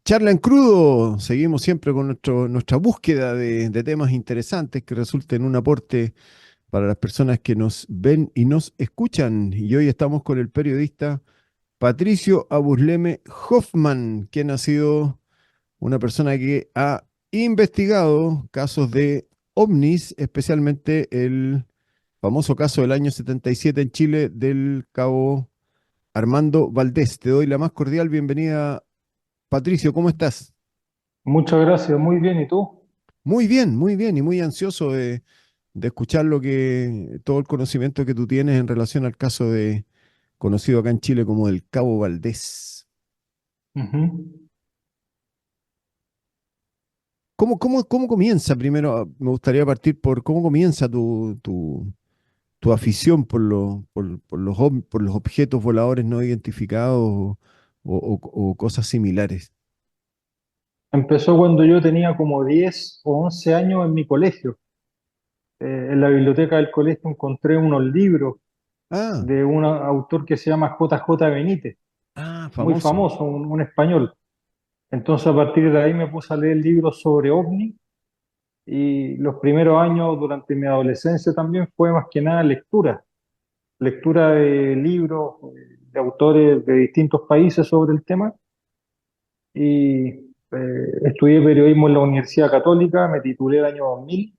Charla en crudo, seguimos siempre con nuestra búsqueda de temas interesantes que resulten un aporte para las personas que nos ven y nos escuchan. Y hoy estamos con el periodista Patricio Abusleme Hoffman, quien ha sido una persona que ha investigado casos de ovnis, especialmente el famoso caso del año 77 en Chile del cabo Armando Valdés. Te doy la más cordial bienvenida, Patricio, ¿cómo estás? Muchas gracias, muy bien. ¿Y tú? Muy bien, y muy ansioso de escuchar todo el conocimiento que tú tienes en relación al caso conocido acá en Chile como el Cabo Valdés. Ujú. ¿Cómo comienza? Primero, me gustaría partir por cómo comienza tu afición por los objetos voladores no identificados o cosas similares. Empezó cuando yo tenía como 10 o 11 años en mi colegio. En la biblioteca del colegio encontré unos libros Ah, de un autor que se llama J. J. Benítez, muy famoso. famoso, un español. Entonces a partir de ahí me puse a leer libros sobre ovni y los primeros años durante mi adolescencia también fue más que nada lectura, lectura de libros de autores de distintos países sobre el tema y estudié periodismo en la Universidad Católica, me titulé el año 2000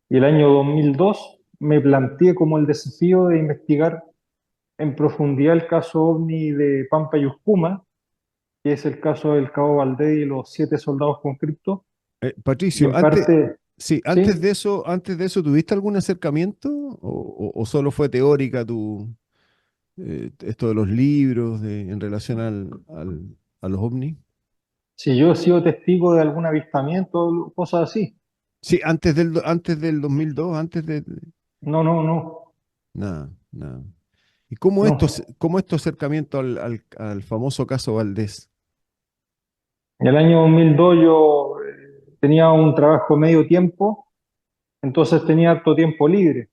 y el año 2002 me planteé como el desafío de investigar en profundidad el caso OVNI de Pampa y Uscuma, que es el caso del Cabo Valdés y los 7 soldados conscriptos, y Patricio, en parte, sí, sí, antes de eso, ¿tuviste algún acercamiento o solo fue teórica esto de los libros en relación a los ovnis? si yo he sido testigo de algún avistamiento, cosas así. Sí, antes del 2002, No, no, no, nada, nada. ¿Y no. cómo es tu acercamiento al famoso caso Valdés? En el año 2002 yo tenía un trabajo medio tiempo, entonces tenía harto tiempo libre.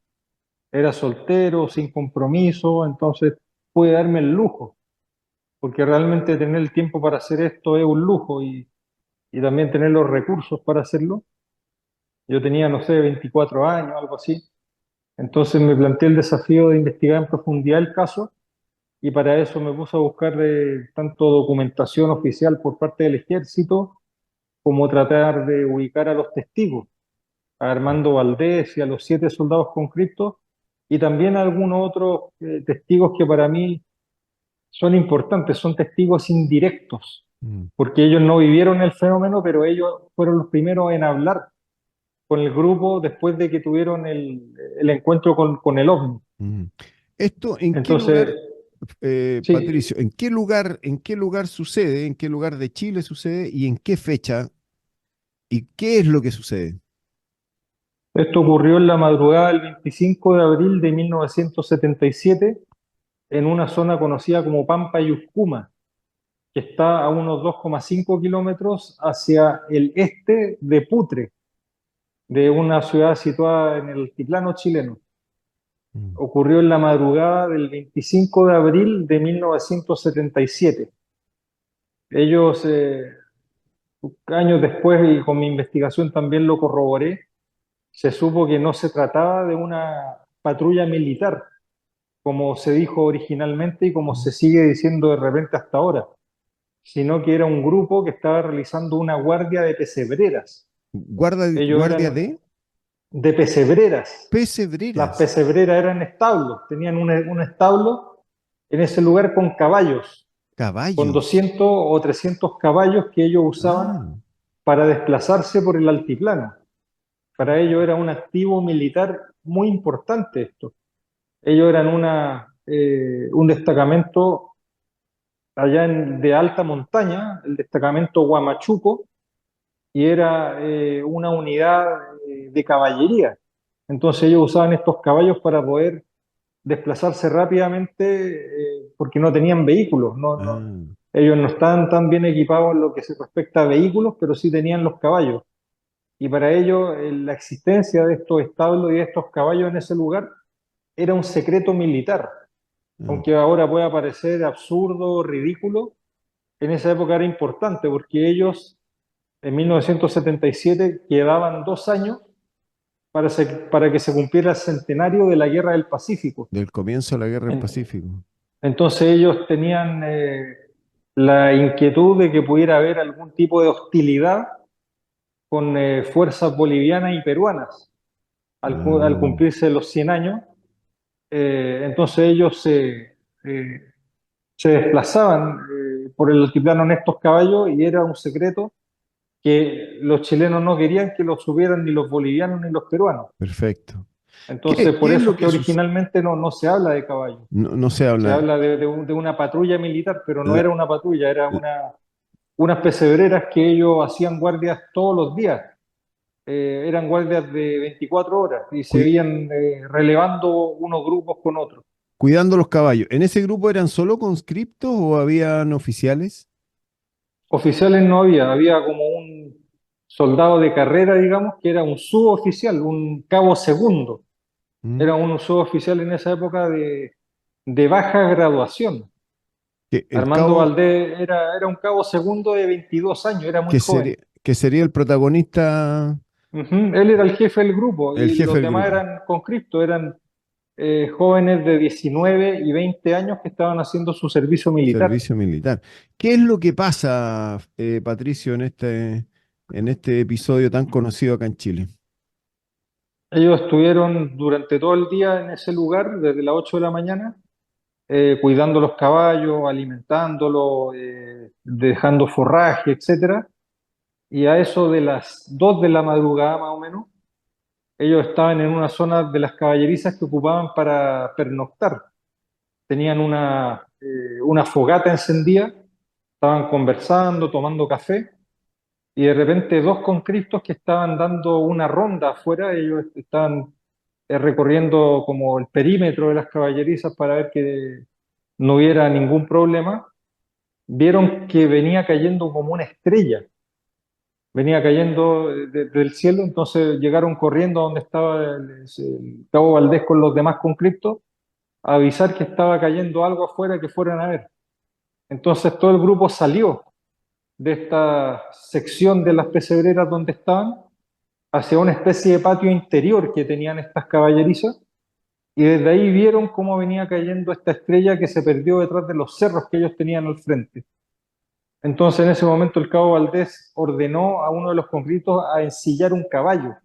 Era soltero, sin compromiso, entonces pude darme el lujo, porque realmente tener el tiempo para hacer esto es un lujo y también tener los recursos para hacerlo. Yo tenía, no sé, 24 años, algo así. Entonces me planteé el desafío de investigar en profundidad el caso y para eso me puse a buscar tanto documentación oficial por parte del ejército como tratar de ubicar a los testigos, a Armando Valdés y a los 7 soldados conscriptos y también a algunos otros testigos que para mí son importantes, son testigos indirectos, Mm, porque ellos no vivieron el fenómeno, pero ellos fueron los primeros en hablar con el grupo después de que tuvieron el encuentro con el OVNI. mm. ¿Esto en qué Entonces, lugar, sí, Patricio, en qué lugar sucede, en qué lugar de Chile sucede y en qué fecha y qué es lo que sucede? esto ocurrió en la madrugada del 25 de abril de 1977 en una zona conocida como Pampa y Uscuma, que está a unos 2,5 kilómetros hacia el este de Putre, de una ciudad situada en el altiplano chileno. Mm. Ocurrió en la madrugada del 25 de abril de 1977. Ellos, años después, y con mi investigación también lo corroboré, se supo que no se trataba de una patrulla militar, como se dijo originalmente y como se sigue diciendo de repente hasta ahora, sino que era un grupo que estaba realizando una guardia de pesebreras. Ellos Guardia eran de de pesebreras. Las pesebreras, pesebreras eran establos, tenían un establo en ese lugar con caballos, con caballos. 200 o 300 caballos que ellos usaban Ah, para desplazarse por el altiplano. Para ellos era un activo militar muy importante esto. Ellos eran un destacamento allá de alta montaña, el destacamento Huamachuco, y era una unidad de caballería. Entonces ellos usaban estos caballos para poder desplazarse rápidamente porque no tenían vehículos. ah. Ellos no estaban tan bien equipados en lo que se respecta a vehículos, pero sí tenían los caballos. Y para ellos la existencia de estos establos y de estos caballos en ese lugar era un secreto militar. Ah. Aunque ahora pueda parecer absurdo, ridículo, en esa época era importante porque ellos en 1977 llevaban 2 años para que se cumpliera el centenario de la Guerra del Pacífico. Del comienzo de la Guerra del En- Pacífico. Entonces ellos tenían la inquietud de que pudiera haber algún tipo de hostilidad con fuerzas bolivianas y peruanas al Ah, cumplirse los 100 años. Entonces ellos se desplazaban por el altiplano en estos caballos y era un secreto que los chilenos no querían que lo subieran ni los bolivianos ni los peruanos. perfecto. Entonces, Qué por es eso lo es que que sucede? originalmente no se habla de caballos, No, no se se habla. habla de una patrulla militar, pero no La- era una patrulla, era unas pesebreras que ellos hacían guardias todos los días. Eran guardias de 24 horas y se cui- iban relevando unos grupos con otros. cuidando los caballos. ¿En ese grupo eran solo conscriptos o habían oficiales? Oficiales no había, había como un soldado de carrera, digamos, que era un suboficial, un cabo segundo. ¿Mm? Era un suboficial en esa época de baja graduación. Que el Armando cabo, Valdés era un cabo segundo de 22 años, era muy que joven. sería, que sería el protagonista, Ujú. Él era el jefe del grupo el y jefe los del demás grupo. eran conscriptos, eran jóvenes de 19 y 20 años que estaban haciendo su servicio militar. Servicio militar. ¿Qué es lo que pasa, Patricio, en este episodio tan conocido acá en Chile? Ellos estuvieron durante todo el día en ese lugar, desde las 8 de la mañana, cuidando los caballos, alimentándolos, dejando forraje, etcétera. Y a eso de las 2 de la madrugada más o menos, ellos estaban en una zona de las caballerizas que ocupaban para pernoctar. Tenían una fogata encendida, estaban conversando, tomando café, y de repente dos conscriptos que estaban dando una ronda afuera, ellos estaban recorriendo como el perímetro de las caballerizas para ver que no hubiera ningún problema, vieron que venía cayendo como una estrella, venía cayendo del cielo, entonces llegaron corriendo a donde estaba el cabo Valdés con los demás conscriptos a avisar que estaba cayendo algo afuera que fueran a ver. Entonces todo el grupo salió de esta sección de las pesebreras donde estaban hacia una especie de patio interior que tenían estas caballerizas y desde ahí vieron cómo venía cayendo esta estrella que se perdió detrás de los cerros que ellos tenían al frente. Entonces en ese momento el cabo Valdés ordenó a uno de los conscriptos a ensillar un caballo,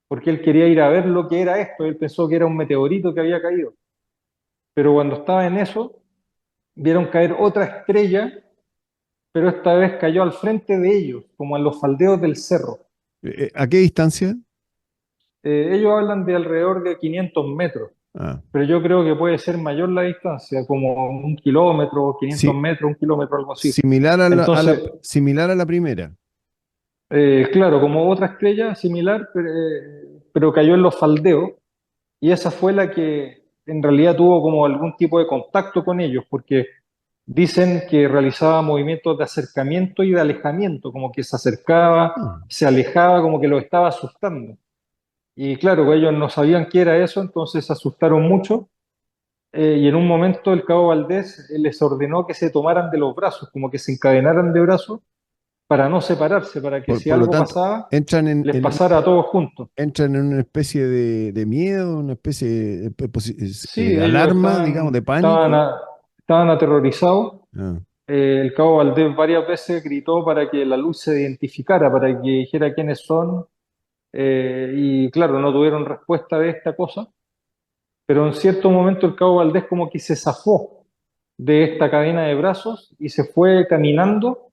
porque él quería ir a ver lo que era esto, él pensó que era un meteorito que había caído. Pero cuando estaba en eso, vieron caer otra estrella, pero esta vez cayó al frente de ellos, como en los faldeos del cerro. ¿A qué distancia? Ellos hablan de alrededor de 500 metros, Ah, pero yo creo que puede ser mayor la distancia, como 1 kilómetro, 500 sí, metros, 1 kilómetro, algo así. similar a Entonces, similar a la primera. claro, como otra estrella similar, pero cayó en los faldeos, y esa fue la que en realidad tuvo como algún tipo de contacto con ellos, porque dicen que realizaba movimientos de acercamiento y de alejamiento, como que se acercaba, Ah, se alejaba, como que lo estaba asustando. Y claro, ellos no sabían qué era eso, entonces se asustaron mucho. Y en un momento el cabo Valdés les ordenó que se tomaran de los brazos, como que se encadenaran de brazos para no separarse, para que si por lo algo tanto, pasaba, entran les pasara a todos juntos. entran en una especie de miedo, una especie Sí, de ellos alarma, digamos, de pánico. estaban aterrorizados. Ah, El cabo Valdés varias veces gritó para que la luz se identificara, para que dijera quiénes son, y claro, no tuvieron respuesta de esta cosa, pero en cierto momento el cabo Valdés como que se zafó de esta cadena de brazos y se fue caminando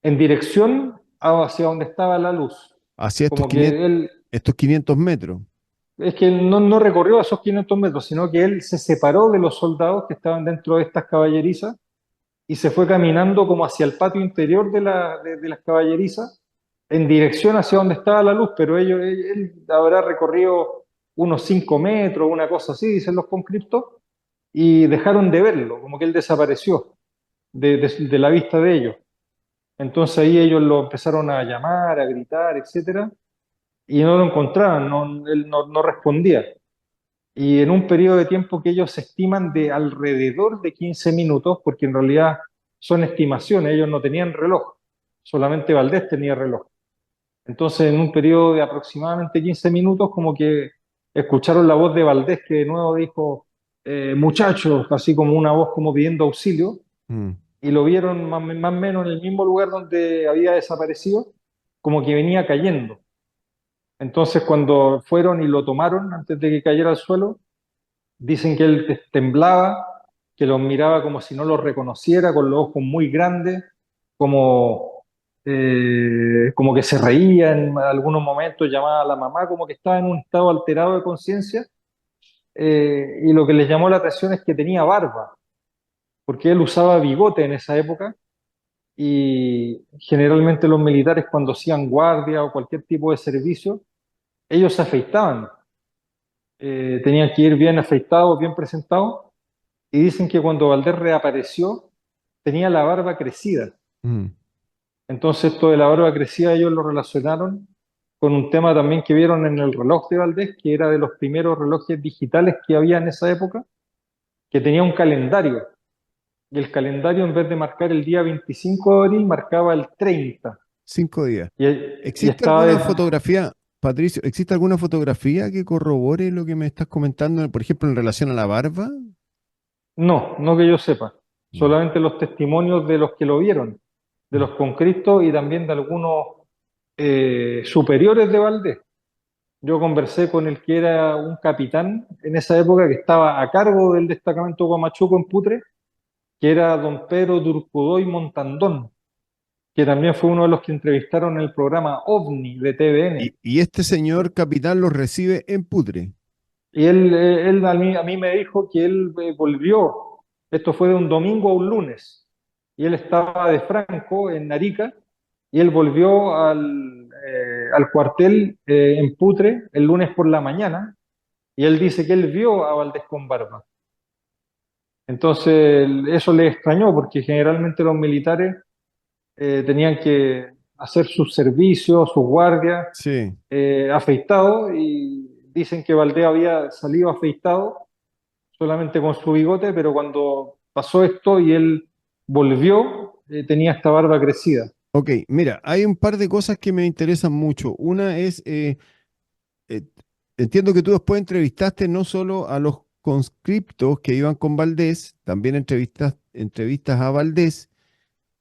en dirección hacia donde estaba la luz. hacia Como que él, estos 500 metros. es que él no recorrió esos 500 metros, sino que él se separó de los soldados que estaban dentro de estas caballerizas y se fue caminando como hacia el patio interior de las caballerizas en dirección hacia donde estaba la luz, pero él habrá recorrido unos 5 metros, una cosa así, dicen los conscriptos, y dejaron de verlo, como que él desapareció de la vista de ellos. Entonces ahí ellos lo empezaron a llamar, a gritar, etcétera, y no lo encontraban, él no respondía. Y en un periodo de tiempo que ellos estiman de alrededor de 15 minutos, porque en realidad son estimaciones, ellos no tenían reloj, solamente Valdés tenía reloj. Entonces, en un periodo de aproximadamente 15 minutos, como que escucharon la voz de Valdés que de nuevo dijo, muchachos, así como una voz como pidiendo auxilio, mm, y lo vieron más o menos en el mismo lugar donde había desaparecido, como que venía cayendo. Entonces, cuando fueron y lo tomaron antes de que cayera al suelo, dicen que él temblaba, que los miraba como si no los reconociera, con los ojos muy grandes, como que se reía en algunos momentos, llamaba a la mamá, como que estaba en un estado alterado de conciencia. Y lo que les llamó la atención es que tenía barba, porque él usaba bigote en esa época y generalmente los militares cuando hacían guardia o cualquier tipo de servicio, ellos se afeitaban, tenían que ir bien afeitados, bien presentados, y dicen que cuando Valdés reapareció tenía la barba crecida. mm. Entonces esto de la barba crecida ellos lo relacionaron con un tema también que vieron en el reloj de Valdés, que era de los primeros relojes digitales que había en esa época, que tenía un calendario. Y el calendario, en vez de marcar el día 25 de abril, marcaba el 30. 5 días. Y, y ¿Existe estaba alguna fotografía, Patricio, existe alguna fotografía que corrobore lo que me estás comentando, por ejemplo, en relación a la barba? No, no que yo sepa. Mm, Solamente los testimonios de los que lo vieron, de mm. los conscriptos y también de algunos superiores de Valdés. Yo conversé con el que era un capitán en esa época que estaba a cargo del destacamento Guamachuco en Putre, que era don Pedro Durcudoy Montandón, que también fue uno de los que entrevistaron en el programa OVNI de TVN. Y este señor capitán los recibe en Putre. Y él a mí me dijo que él volvió, esto fue de un domingo a un lunes, y él estaba de Franco en Arica, y él volvió al cuartel en Putre el lunes por la mañana, y él dice que él vio a Valdés con barba. Entonces, eso le extrañó porque generalmente los militares tenían que hacer sus servicios, sus guardias, Sí. afeitados y dicen que Valdés había salido afeitado solamente con su bigote, pero cuando pasó esto y él volvió, tenía esta barba crecida. Ok, mira, hay un par de cosas que me interesan mucho. Una es, eh, entiendo que tú después entrevistaste no solo a los conscriptos que iban con Valdés, también entrevistas a Valdés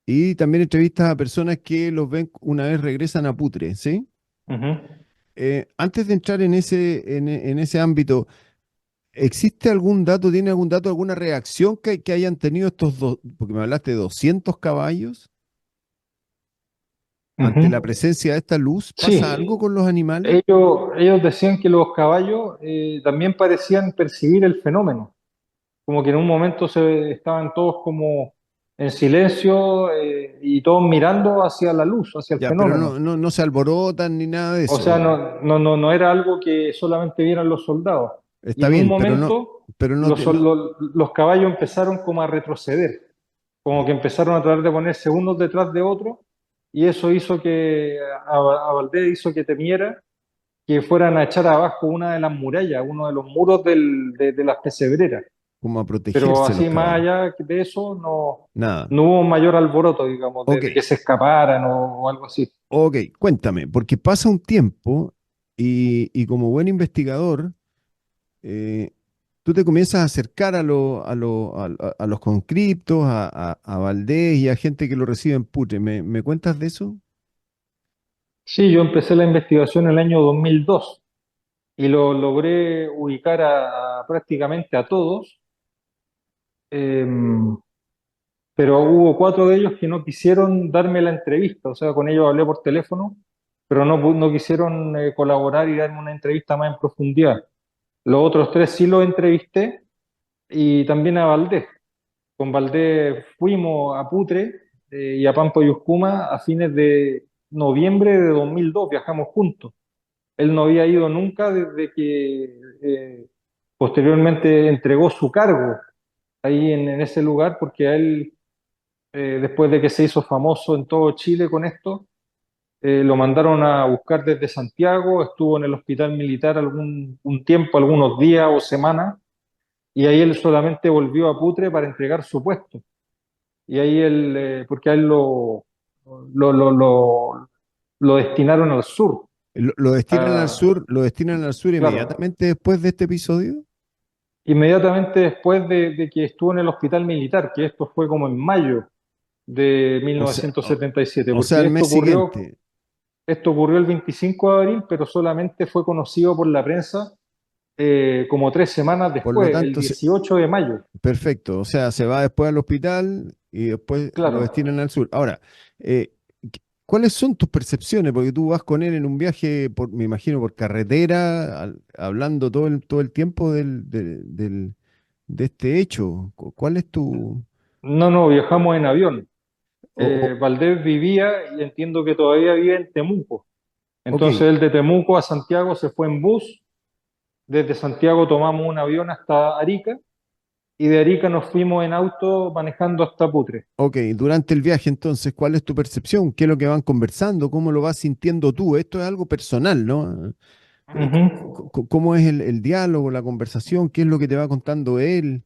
y también entrevistas a personas que los ven una vez regresan a Putre, ¿sí? Ujú, Antes de entrar en ese ámbito, ¿existe algún dato, tiene algún dato, alguna reacción que hayan tenido estos dos, porque me hablaste de 200 caballos, ante la ujú. presencia de esta luz? Sí, ¿Pasa algo con los animales? ellos decían que los caballos también parecían percibir el fenómeno, como que en un momento estaban todos como en silencio y todos mirando hacia la luz, hacia el Ya, pero fenómeno. no se alborotan ni nada de O sea, eso. no era algo que solamente vieran los soldados. Y Está en un bien, momento pero no, los caballos empezaron como a retroceder, como que empezaron a tratar de ponerse unos detrás de otros, y eso hizo que a Valdés hizo que temiera que fueran a echar abajo una de las murallas, uno de los muros de las pesebreras. como a Pero protegerse los así más caballos. allá de eso, Nada. no hubo mayor alboroto, digamos, Ok, de que se escaparan o algo así. ok, cuéntame, porque pasa un tiempo y como buen investigador, eh, tú te comienzas a acercar a los conscriptos, a Valdés y a gente que lo recibe en Putre. ¿Me cuentas de eso? Sí, yo empecé la investigación en el año 2002 y lo logré ubicar prácticamente a todos, eh, pero hubo cuatro de ellos que no quisieron darme la entrevista, o sea, con ellos hablé por teléfono, pero no quisieron colaborar y darme una entrevista más en profundidad. Los otros tres sí los entrevisté y también a Valdés. Con Valdés fuimos a Putre y a Pampa y Uscuma a fines de noviembre de 2002, viajamos juntos. Él no había ido nunca desde que posteriormente entregó su cargo ahí en ese lugar, porque a él, después de que se hizo famoso en todo Chile con esto, lo mandaron a buscar desde Santiago, estuvo en el hospital militar un tiempo, algunos días o semanas, y ahí él solamente volvió a Putre para entregar su puesto. y ahí porque a él lo, lo, lo, lo destinaron al sur. Ah, Lo destinan al sur claro, inmediatamente después de este episodio. inmediatamente después de que estuvo en el hospital militar, que esto fue como en mayo de O sea, 1977, o sea, porque al mes siguiente. esto ocurrió el 25 de abril, pero solamente fue conocido por la prensa como 3 semanas Por lo después, el tanto, 18 de mayo. perfecto. O sea, se va después al hospital y después lo Claro, destinan al sur. Ahora, eh, ¿cuáles son tus percepciones? Porque tú vas con él en un viaje, me imagino, por carretera, hablando todo el tiempo de este hecho. ¿Cuál es tu...? no, viajamos en avión. o- o- Valdés vivía y entiendo que todavía vive en Temuco. ok, Entonces él de Temuco a Santiago se fue en bus, desde Santiago tomamos un avión hasta Arica y de Arica nos fuimos en auto manejando hasta Putre. ok. Durante el viaje, entonces, ¿cuál es tu percepción? ¿Qué es lo que van conversando? ¿Cómo lo vas sintiendo tú? Esto es algo personal, ¿no? Ujú. ¿Cómo es el diálogo, la conversación? ¿Qué es lo que te va contando él?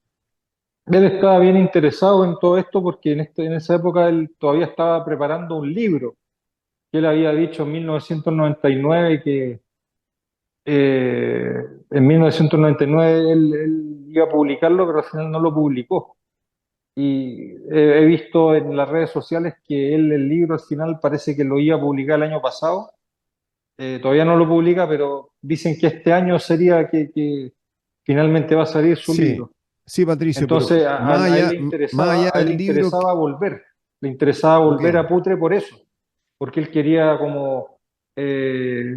Él estaba bien interesado en todo esto porque en esa época él todavía estaba preparando un libro que él había dicho en 1999 que en 1999 él iba a publicarlo, pero al final no lo publicó. Y he visto en las redes sociales que él el libro al final parece que lo iba a publicar el año pasado. Todavía no lo publica, pero dicen que este año sería que finalmente va a salir su Sí, libro. sí, Patricio, pero Entonces más allá a él le del libro, interesaba ok, volver a Putre por eso, porque él quería como eh,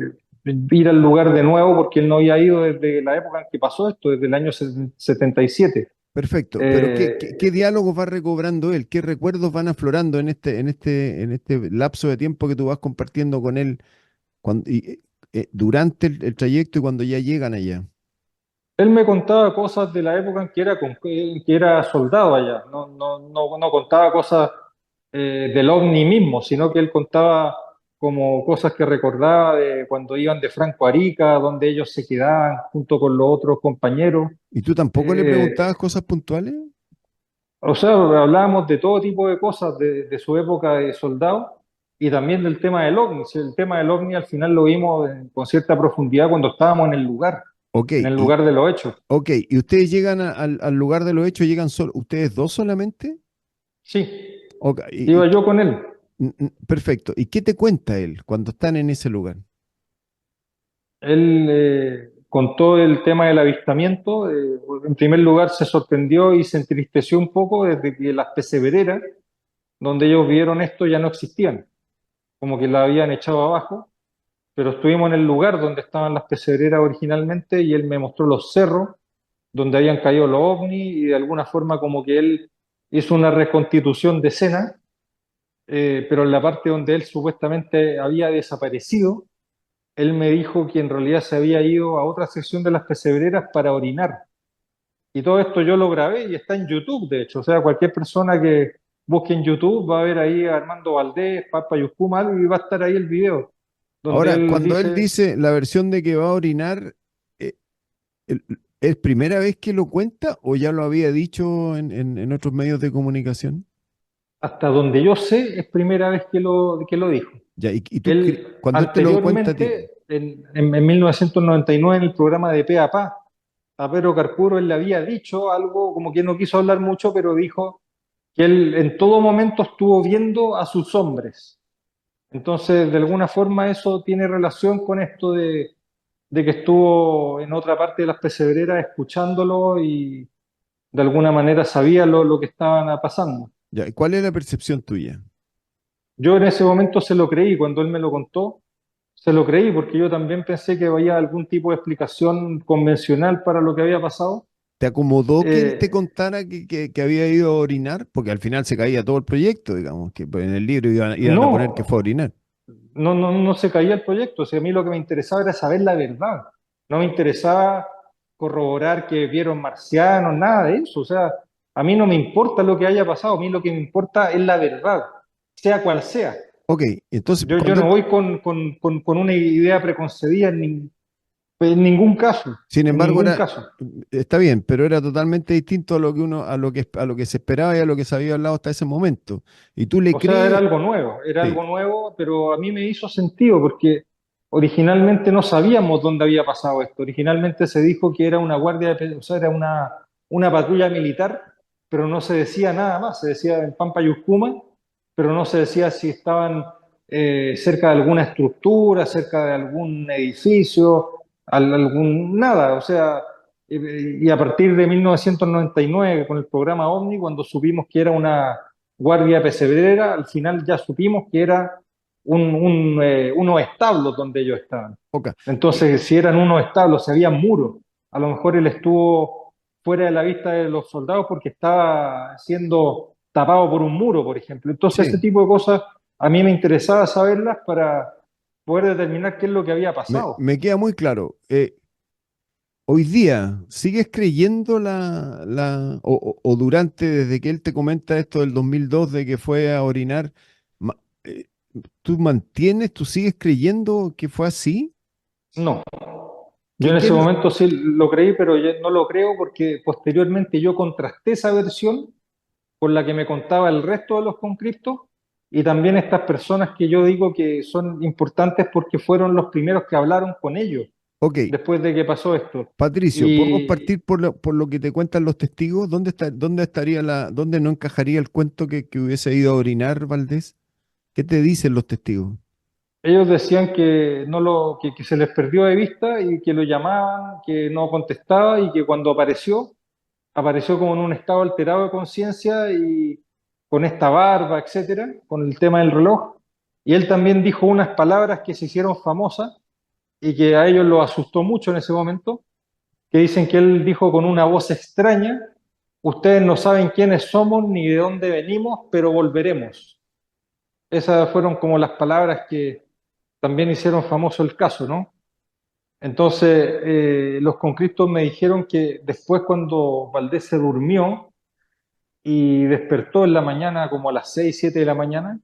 ir al lugar de nuevo porque él no había ido desde la época en que pasó esto, desde el año 77. perfecto, pero ¿qué Eh, diálogos va recobrando él? ¿Qué recuerdos van aflorando en este lapso de tiempo que tú vas compartiendo con él durante el trayecto y cuando ya llegan allá? Él me contaba cosas de la época en que era soldado allá, no contaba cosas del OVNI mismo, sino que él contaba como cosas que recordaba de cuando iban de Franco a Arica, donde ellos se quedaban junto con los otros compañeros. ¿Y tú tampoco le Eh, preguntabas cosas puntuales? o sea, hablábamos de todo tipo de cosas de su época de soldado y también del tema del OVNI. Si el tema del OVNI al final lo vimos con cierta profundidad cuando estábamos Ok, en el lugar de los hechos. ok, ¿y ustedes llegan al lugar de los hechos, llegan solo, ustedes dos solamente? Sí, Ok, iba yo con él. perfecto. ¿Y qué te cuenta él cuando están en ese lugar? Él contó el tema del avistamiento. En primer lugar, se sorprendió y se entristeció un poco desde que las pesebreras, donde ellos vieron esto, ya no existían, como que la habían echado abajo. Pero estuvimos en el lugar donde estaban las pesebreras originalmente y él me mostró los cerros donde habían caído los ovnis y de alguna forma como que él hizo una reconstitución de escena, pero en la parte donde él supuestamente había desaparecido él me dijo que en realidad se había ido a otra sección de las pesebreras para orinar. Y todo esto yo lo grabé y está en YouTube, de hecho. O sea, cualquier persona que busque en YouTube va a ver ahí a Armando Valdés, Papa Yuscumal, y va a estar ahí el video, donde Ahora, él cuando él dice, dice la versión de que va a orinar, eh, ¿es primera vez que lo cuenta o ya lo había dicho en otros medios de comunicación? hasta donde yo sé, es primera vez que lo dijo. Ya, y tú, Él cuando él te lo cuenta a ti, anteriormente, en 1999, en el programa de Pe a Pedro Carpuro, él le había dicho algo, como que no quiso hablar mucho, pero dijo que él en todo momento estuvo viendo a sus hombres. Entonces, de alguna forma eso tiene relación con esto de que estuvo en otra parte de las pesebreras escuchándolo y de alguna manera sabía lo que estaban pasando. ya, ¿cuál es la percepción tuya? Yo en ese momento se lo creí, cuando él me lo contó, se lo creí porque yo también pensé que había algún tipo de explicación convencional para lo que había pasado. ¿Te acomodó que él te Eh, contara que había ido a orinar? Porque al final se caía todo el proyecto, digamos, que pues, en el libro iban a poner que fue a no, orinar. no se caía el proyecto. O sea, a mí lo que me interesaba era saber la verdad. No me interesaba corroborar que vieron marcianos, nada de eso. O sea, a mí no me importa lo que haya pasado, a mí lo que me importa es la verdad, sea cual sea. Ok, entonces Yo cuando no él, voy con una idea preconcebida, En ningún caso, Sin en embargo, ningún caso. está bien, pero era totalmente distinto a lo que a lo que se esperaba y a lo que se había hablado hasta ese momento. Y tú le O sea, crees, era sí, algo nuevo, pero a mí me hizo sentido porque originalmente no sabíamos dónde había pasado esto. Originalmente se dijo que era una o sea, era una patrulla militar, pero no se decía nada más. Se decía en Pampa Yuscuma, pero no se decía si estaban cerca de alguna estructura, cerca de algún edificio, nada. O sea, y a partir de 1999, con el programa OVNI, cuando supimos que era una guardia pesebrera, al final ya supimos que era unos establos donde ellos estaban. poca. Y, Entonces, si eran unos establos, si había muros, a lo mejor él estuvo fuera de la vista de los soldados porque estaba siendo tapado por un muro, por ejemplo. Entonces, ese sí, tipo de cosas a mí me interesaba saberlas para poder determinar qué es lo que había pasado. me queda muy claro. Hoy día, ¿sigues creyendo o durante, desde que él te comenta esto del 2002 de que fue a orinar, ma- eh, tú sigues creyendo que fue así? No, yo ¿Qué, en qué ese es lo- momento sí lo creí, pero yo no lo creo porque posteriormente yo contrasté esa versión con la que me contaba el resto de los conscriptos y también estas personas que yo digo que son importantes porque fueron los primeros que hablaron con ellos Ok, después de que pasó esto. Patricio, ¿podemos Y partir por lo que te cuentan los testigos? ¿Dónde no encajaría el cuento que hubiese ido a orinar Valdés? ¿Qué te dicen los testigos? ellos decían que, no que se les perdió de vista y que lo llamaban, que no contestaba y que cuando apareció como en un estado alterado de conciencia y con esta barba, etcétera, con el tema del reloj. Y él también dijo unas palabras que se hicieron famosas y que a ellos lo asustó mucho en ese momento, que dicen que él dijo con una voz extraña: ustedes no saben quiénes somos ni de dónde venimos, pero volveremos. Esas fueron como las palabras que también hicieron famoso el caso, ¿no? Entonces, los conscriptos me dijeron que después cuando Valdés se durmió y despertó en la mañana como a las 6 7 de la mañana,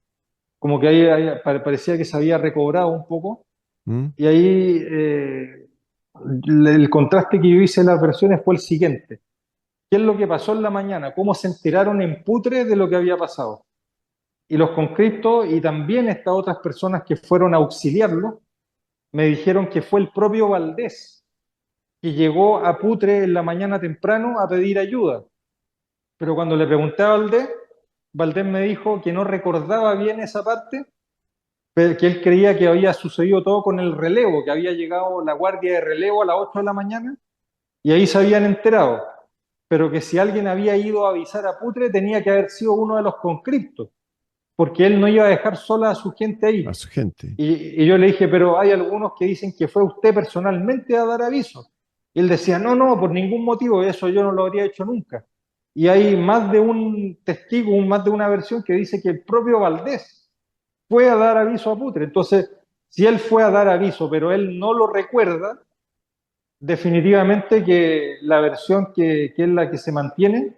como que parecía que se había recobrado un poco, ¿Mm? y ahí el contraste que yo hice en las versiones fue el siguiente. ¿Qué es lo que pasó en la mañana? ¿Cómo se enteraron en Putre de lo que había pasado? Y los conscriptos y también estas otras personas que fueron a auxiliarlo me dijeron que fue el propio Valdés que llegó a Putre en la mañana temprano a pedir ayuda. Pero cuando le pregunté a Valdés, Valdés me dijo que no recordaba bien esa parte, que él creía que había sucedido todo con el relevo, que había llegado la guardia de relevo a las 8 de la mañana y ahí se habían enterado, pero que si alguien había ido a avisar a Putre tenía que haber sido uno de los conscriptos, porque él no iba a dejar sola a su gente A ahí. su gente. Y yo le dije, pero hay algunos que dicen que fue usted personalmente a dar aviso. Y él decía, no, no, por ningún motivo, eso yo no lo habría hecho nunca. Y hay más de un testigo, más de una versión que dice que el propio Valdés fue a dar aviso a Putre. Entonces, si él fue a dar aviso, pero él no lo recuerda, definitivamente que la versión que es la que se mantiene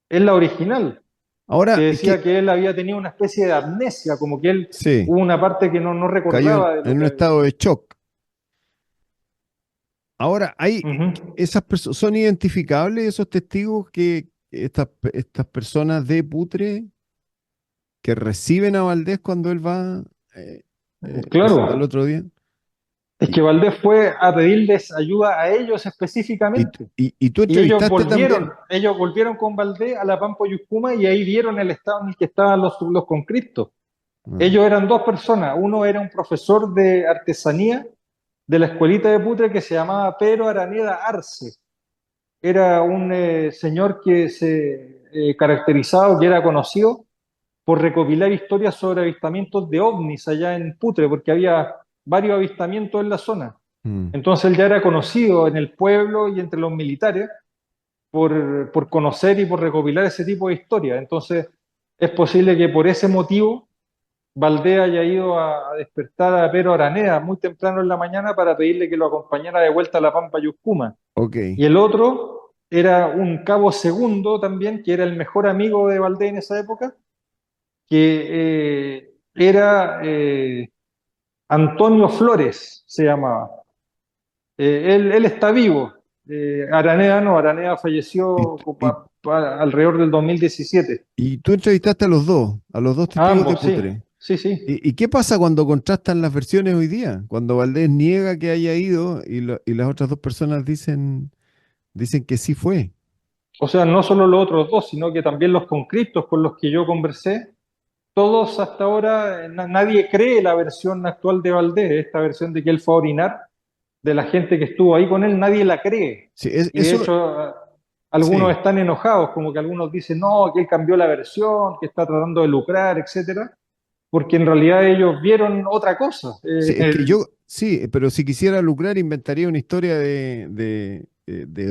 es la original, que Ahora, es decía que, que él había tenido una especie de amnesia, como que él sí, hubo una parte que no cayó recordaba de lo en un que había. estado de shock. Ahora, Ujú. esas personas, ¿son identificables esos testigos que estas personas de Putre que reciben a Valdés cuando él va eh, al Claro, otro día? es Y, que Valdés fue a pedirles ayuda a ellos y, específicamente. y tú Y entrevistaste también. ellos volvieron con Valdés a la Pampa Yuscuma y ahí vieron el estado en el que estaban los conscriptos. Ah, Ellos eran dos personas, uno era un profesor de artesanía de la escuelita de Putre que se llamaba Pedro Araneda Arce. Era un señor que se caracterizaba, que era conocido por recopilar historias sobre avistamientos de ovnis allá en Putre, porque había varios avistamientos en la zona. mm, Entonces él ya era conocido en el pueblo y entre los militares por conocer y por recopilar ese tipo de historias. Entonces es posible que por ese motivo Valdés haya ido a despertar a Pedro Araneda muy temprano en la mañana para pedirle que lo acompañara de vuelta a la Pampa Yuscuma. ok. Y el otro era un cabo segundo también, que era el mejor amigo de Valdés en esa época, que era Antonio Flores, se llamaba. Él está vivo. Araneda no, Araneda Y, falleció y- alrededor del 2017. y tú entrevistaste a los dos A testigos de ambos, sí, Putre. sí, sí. Y qué pasa cuando contrastan las versiones hoy día? Cuando Valdés niega que haya ido y las otras dos personas dicen que sí fue. O sea, no solo los otros dos, sino que también los conscriptos con los que yo conversé, todos hasta ahora, nadie cree la versión actual de Valdés, esta versión de que él fue a orinar, de la gente que estuvo ahí con él, nadie la cree. Sí, Y de eso, hecho, algunos sí. están enojados, como que algunos dicen, no, que él cambió la versión, que está tratando de lucrar, etcétera, porque en realidad ellos vieron otra cosa. Sí, es que yo, sí, pero si quisiera lucrar, inventaría una historia de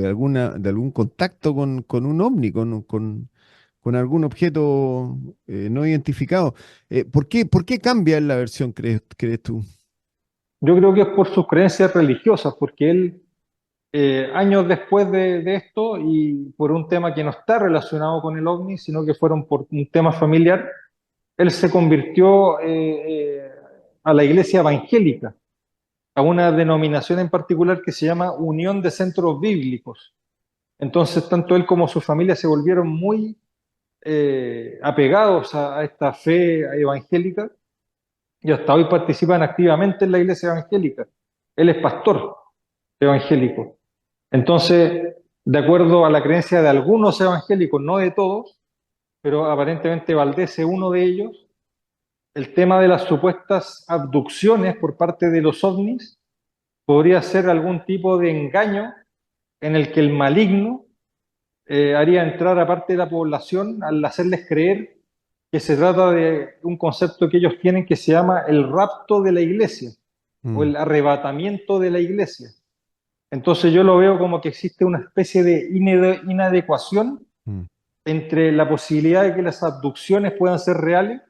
algún contacto con un ovni, con algún objeto no identificado. Por qué cambia en la versión, crees tú? Yo creo que es por sus creencias religiosas, porque él, años después de esto, y por un tema que no está relacionado con el ovni, sino que fueron por un tema familiar, él se convirtió a la iglesia evangélica, a una denominación en particular que se llama Unión de Centros Bíblicos. Entonces, tanto él como su familia se volvieron muy apegados a esta fe evangélica y hasta hoy participan activamente en la iglesia evangélica. Él es pastor evangélico. Entonces, de acuerdo a la creencia de algunos evangélicos, no de todos, pero aparentemente Valdés es uno de ellos, el tema de las supuestas abducciones por parte de los ovnis podría ser algún tipo de engaño en el que el maligno haría entrar a parte de la población al hacerles creer que se trata de un concepto que ellos tienen que se llama el rapto de la iglesia o Mm, el arrebatamiento de la iglesia. Entonces yo lo veo como que existe una especie de inadecuación mm. entre la posibilidad de que las abducciones puedan ser reales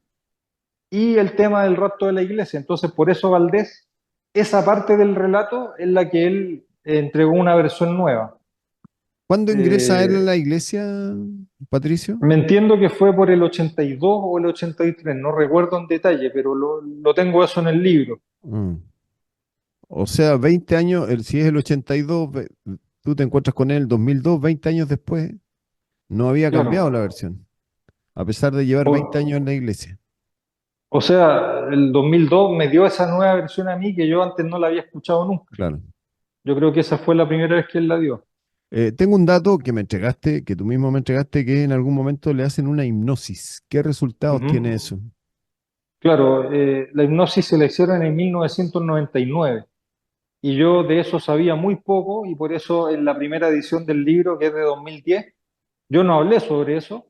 y el tema del rapto de la iglesia. Entonces por eso Valdés, esa parte del relato es la que él entregó una versión nueva. ¿Cuándo ingresa él a Eh, la iglesia, Patricio? Me entiendo que fue por el 82 o el 83, no recuerdo en detalle, pero lo tengo eso en el libro. Mm. O sea, 20 años, si es el 82, tú te encuentras con él en el 2002, 20 años después, no había cambiado la Claro. versión, a pesar de llevar 20 años en O, la iglesia. o sea, el 2002 me dio esa nueva versión a mí que yo antes no la había escuchado nunca. Claro. Yo creo que esa fue la primera vez que él la dio. Tengo un dato que me entregaste, que tú mismo me entregaste, que en algún momento le hacen una hipnosis. ¿Qué resultados tiene Ujú. eso? Claro, la hipnosis se la hicieron en 1999 y yo de eso sabía muy poco y por eso en la primera edición del libro, que es de 2010, yo no hablé sobre eso,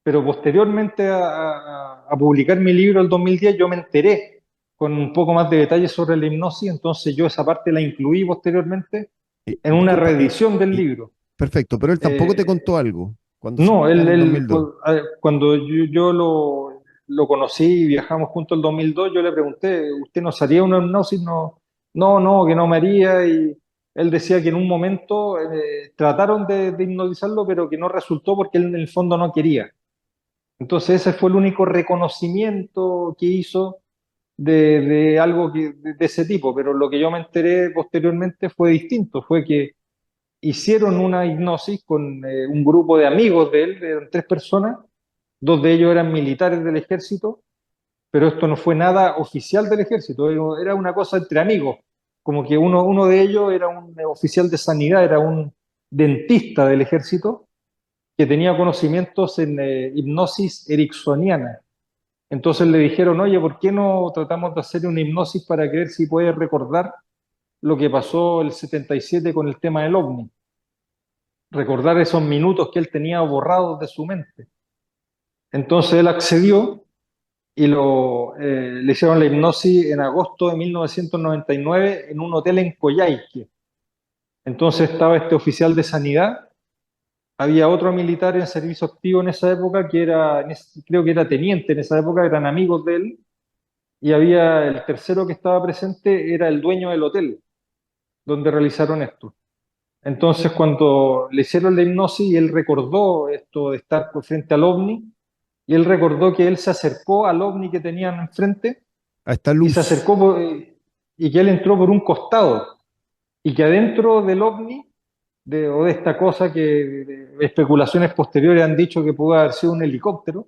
pero posteriormente a publicar mi libro el 2010 yo me enteré con un poco más de detalles sobre la hipnosis, entonces yo esa parte la incluí posteriormente en una Disculpa, reedición del y- libro. perfecto, pero él tampoco te Eh, contó algo cuando se no, juntaban en él 2002. cuando yo lo conocí y viajamos juntos el 2002, yo le pregunté, ¿usted nos haría una hipnosis? No, no, no, que no me haría. Y él decía que en un momento trataron de hipnotizarlo, pero que no resultó porque él en el fondo no quería. Entonces ese fue el único reconocimiento que hizo de algo de ese tipo, pero lo que yo me enteré posteriormente fue distinto, fue que hicieron una hipnosis con un grupo de amigos de él, eran tres personas, dos de ellos eran militares del ejército, pero esto no fue nada oficial del ejército, era una cosa entre amigos, como que uno de ellos era un oficial de sanidad, era un dentista del ejército que tenía conocimientos en hipnosis ericksoniana. Entonces le dijeron, oye, ¿por qué no tratamos de hacer una hipnosis para ver si puede recordar lo que pasó el 77 con el tema del ovni? Recordar esos minutos que él tenía borrados de su mente. Entonces él accedió y le hicieron la hipnosis en agosto de 1999 en un hotel en Coyhaique. Entonces estaba este oficial de sanidad, había otro militar en servicio activo en esa época que era, creo que era teniente en esa época, eran amigos de él, y había el tercero que estaba presente, era el dueño del hotel donde realizaron esto. Entonces, cuando le hicieron la hipnosis y él recordó esto de estar por frente al ovni, y él recordó que él se acercó al ovni que tenían enfrente A esta y se luz. acercó y que él entró por un costado. y que adentro del ovni, o de esta cosa que de especulaciones posteriores han dicho que pudo haber sido un helicóptero,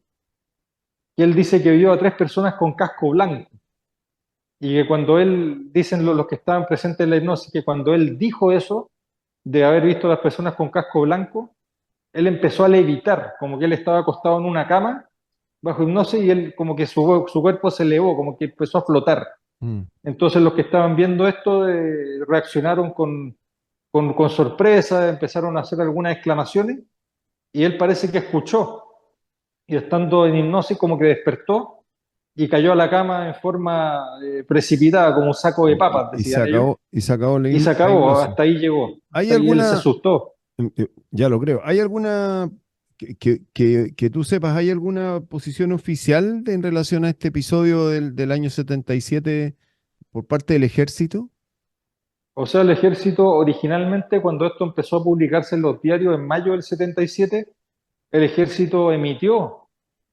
y él dice que vio a tres personas con casco blanco, y que cuando él, dicen los que estaban presentes en la hipnosis, que cuando él dijo eso, de haber visto a las personas con casco blanco, él empezó a levitar, como que él estaba acostado en una cama bajo hipnosis y él como que su cuerpo se elevó, como que empezó a flotar. Mm. Entonces los que estaban viendo esto reaccionaron con sorpresa, empezaron a hacer algunas exclamaciones y él parece que escuchó y estando en hipnosis como que despertó y cayó a la cama en forma precipitada, como un saco de papas, decían ellos, Y se acabó y se la acabó, hipnosis. hasta ahí llegó, ¿Hay hasta ahí él se alguna, asustó. ya lo creo, ¿hay alguna, que tú sepas, hay alguna posición oficial en relación a este episodio del año 77 por parte del ejército? O sea, el ejército originalmente, cuando esto empezó a publicarse en los diarios en mayo del 77, el ejército emitió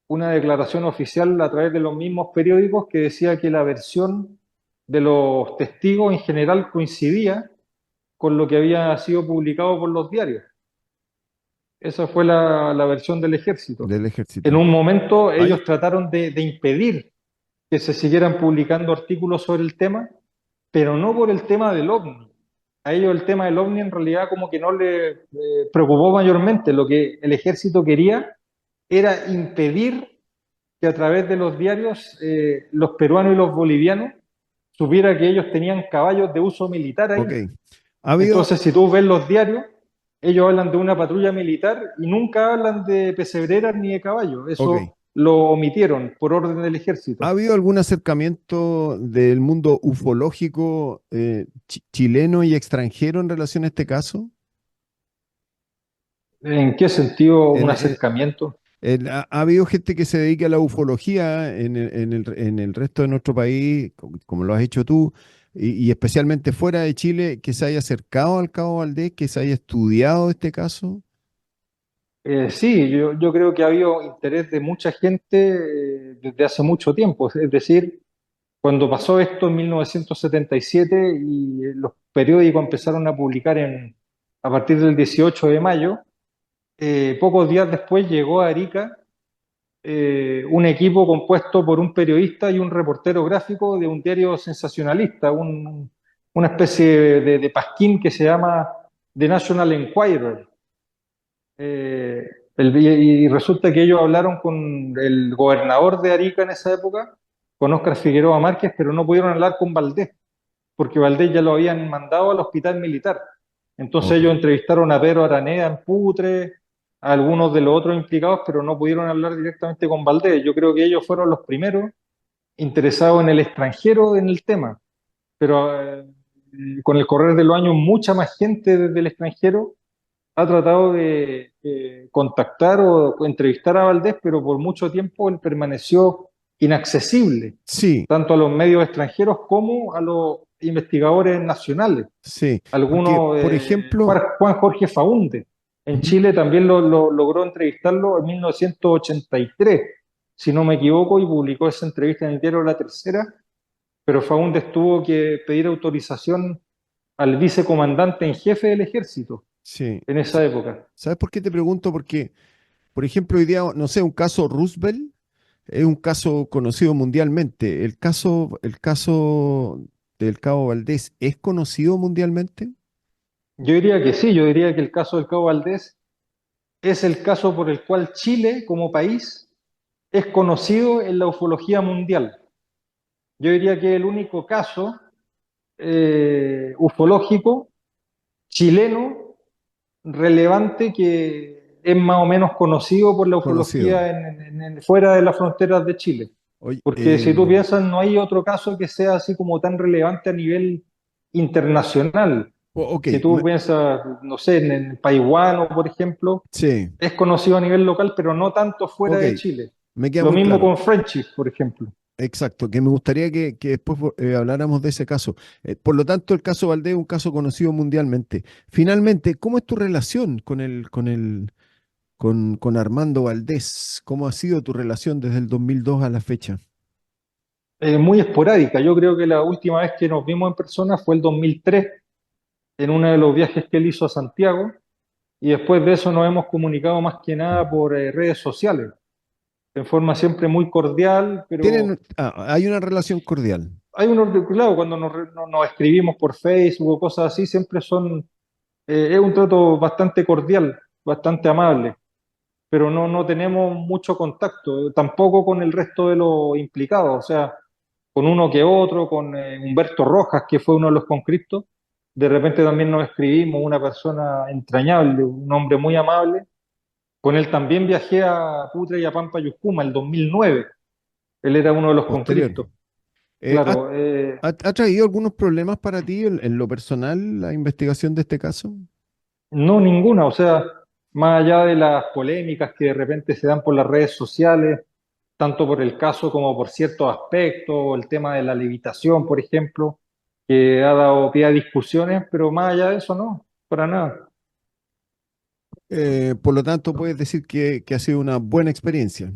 una declaración oficial a través de los mismos periódicos que decía que la versión de los testigos en general coincidía con lo que había sido publicado por los diarios. Esa fue la versión del ejército. Del En ejército. un momento ¿Hay, ellos trataron de impedir que se siguieran publicando artículos sobre el tema, pero no por el tema del ovni. A ellos el tema del ovni en realidad como que no le preocupó mayormente. Lo que el ejército quería era impedir que a través de los diarios los peruanos y los bolivianos supiera que ellos tenían caballos de uso militar ok, ahí. ha habido, Entonces, si tú ves los diarios, ellos hablan de una patrulla militar y nunca hablan de pesebreras ni de caballos. ok, Eso lo omitieron por orden del ¿ha ejército. habido algún acercamiento del mundo ufológico chileno y extranjero en relación a este caso? ¿En qué sentido un En, acercamiento? ha habido gente que se dedica a la ufología en el resto de nuestro país, como lo has hecho tú, y especialmente fuera de Chile, que se haya acercado al Cabo Valdés, que se haya estudiado este caso. Sí, yo creo que ha habido interés de mucha gente desde hace mucho tiempo. Es decir, cuando pasó esto en 1977 y los periódicos empezaron a publicar a partir del 18 de mayo, pocos días después llegó a Arica un equipo compuesto por un periodista y un reportero gráfico de un diario sensacionalista, una especie de pasquín que se llama The National Enquirer. Eh, y resulta que ellos hablaron con el gobernador de Arica en esa época, con Óscar Figueroa Márquez, pero no pudieron hablar con Valdés, porque Valdés ya lo habían mandado al hospital militar. Entonces Ok, ellos entrevistaron a Pedro Araneda en Putre, a algunos de los otros implicados, pero no pudieron hablar directamente con Valdés. Yo creo que ellos fueron los primeros interesados en el extranjero en el tema, pero con el correr de los años mucha más gente desde el extranjero ha tratado de contactar o entrevistar a Valdés, pero por mucho tiempo él permaneció inaccesible, sí, tanto a los medios extranjeros como a los investigadores nacionales. sí, porque, Algunos, por ejemplo, Juan Jorge Faúnde, en ujú, Chile también logró entrevistarlo en 1983, si no me equivoco, y publicó esa entrevista en el diario La Tercera, pero Faúndes tuvo que pedir autorización al vicecomandante en jefe del ejército sí, en esa época. ¿sabes por qué te pregunto? Porque, por ejemplo, hoy día, no sé, un caso Roosevelt es un caso conocido mundialmente. El caso del Cabo Valdés es conocido mundialmente. Yo diría que sí, yo diría que el caso del Cabo Valdés es el caso por el cual Chile como país es conocido en la ufología mundial. Yo diría que es el único caso ufológico chileno relevante que es más o menos conocido por la Conocido. ufología fuera de las fronteras de Chile. Oye, Porque si tú piensas, no hay otro caso que sea así como tan relevante a nivel internacional. ok, Si tú piensas, no sé, en Taiwán, por ejemplo, sí, es conocido a nivel local, pero no tanto fuera ok, de Chile. me queda Lo muy mismo claro. con Friendship, por ejemplo. Exacto, que me gustaría que después habláramos de ese caso. Por lo tanto, el caso Valdés es un caso conocido mundialmente. Finalmente, ¿cómo es tu relación con Armando Valdés? ¿Cómo ha sido tu relación desde el 2002 a la fecha? Muy esporádica. Yo creo que la última vez que nos vimos en persona fue el 2003, en uno de los viajes que él hizo a Santiago, y después de eso nos hemos comunicado más que nada por redes sociales, en forma siempre muy cordial, pero Hay una relación cordial. hay unos, claro, cuando nos escribimos por Facebook o cosas así, siempre son, es un trato bastante cordial, bastante amable, pero no tenemos mucho contacto, tampoco con el resto de los implicados, o sea, con uno que otro, con Humberto Rojas, que fue uno de los conscriptos, de repente también nos escribimos, una persona entrañable, un hombre muy amable. Con él también viajé a Putre y a Pampa Yuscuma el 2009. Él era uno de los Posterior. conscriptos. ¿Ha, Claro, ha traído algunos problemas para ti en lo personal la investigación de este caso? no ninguna, o sea, más allá de las polémicas que de repente se dan por las redes sociales, tanto por el caso como por ciertos aspectos, el tema de la levitación, por ejemplo, que ha dado pie a discusiones, pero más allá de eso, no, para nada. Por lo tanto, puedes decir que ha sido una buena experiencia,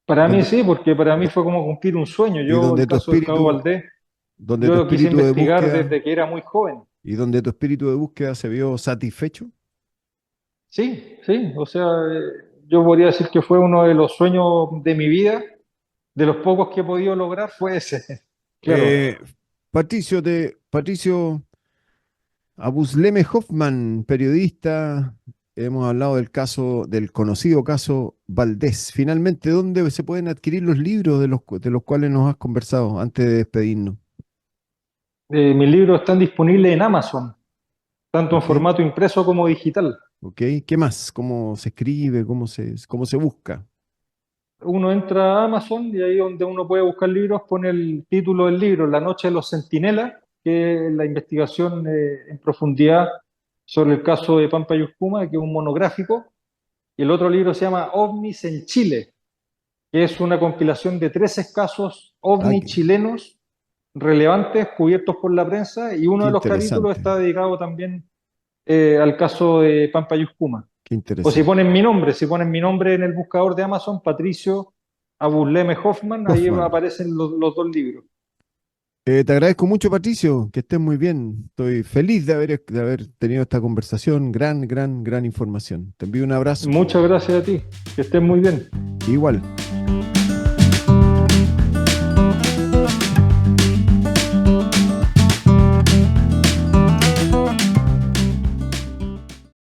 Para mí donde, sí, porque para mí do- fue como cumplir un sueño. y Yo, el caso del Cabo Valdés, donde yo tu lo quise espíritu de investigar búsqueda, desde que era muy joven. y donde tu espíritu de búsqueda se vio satisfecho. Sí, sí, o sea, yo podría decir que fue uno de los sueños de mi vida, de los pocos que he podido lograr fue ese. Claro. Eh, Patricio Abusleme Hoffman, periodista, hemos hablado del caso, del conocido caso Valdés. Finalmente, ¿dónde se pueden adquirir los libros de los cuales nos has conversado antes de despedirnos? Mis libros están disponibles en Amazon, tanto en ¿Ok? formato impreso como digital. ¿Ok? ¿Qué más? ¿Cómo se escribe? Cómo se busca? Uno entra a Amazon y ahí donde uno puede buscar libros, pone el título del libro, La Noche de los Centinelas, que es la investigación en profundidad sobre el caso de Pampa y Uscuma, que es un monográfico. Y el otro libro se llama OVNIs en Chile, que es una compilación de 13 casos Ah, OVNI chilenos relevantes cubiertos por la prensa, y uno qué de los capítulos interesante, está dedicado también al caso de Pampa y Uscuma. qué O si interesante. ponen mi nombre, si ponen mi nombre en el buscador de Amazon, Patricio Abusleme Hoffman, ahí Hoffman. aparecen los dos libros. Te agradezco mucho, Patricio, que estés muy bien. Estoy feliz de haber tenido esta conversación. Gran información. Te envío un abrazo. Muchas gracias a ti, que estés muy bien. Igual.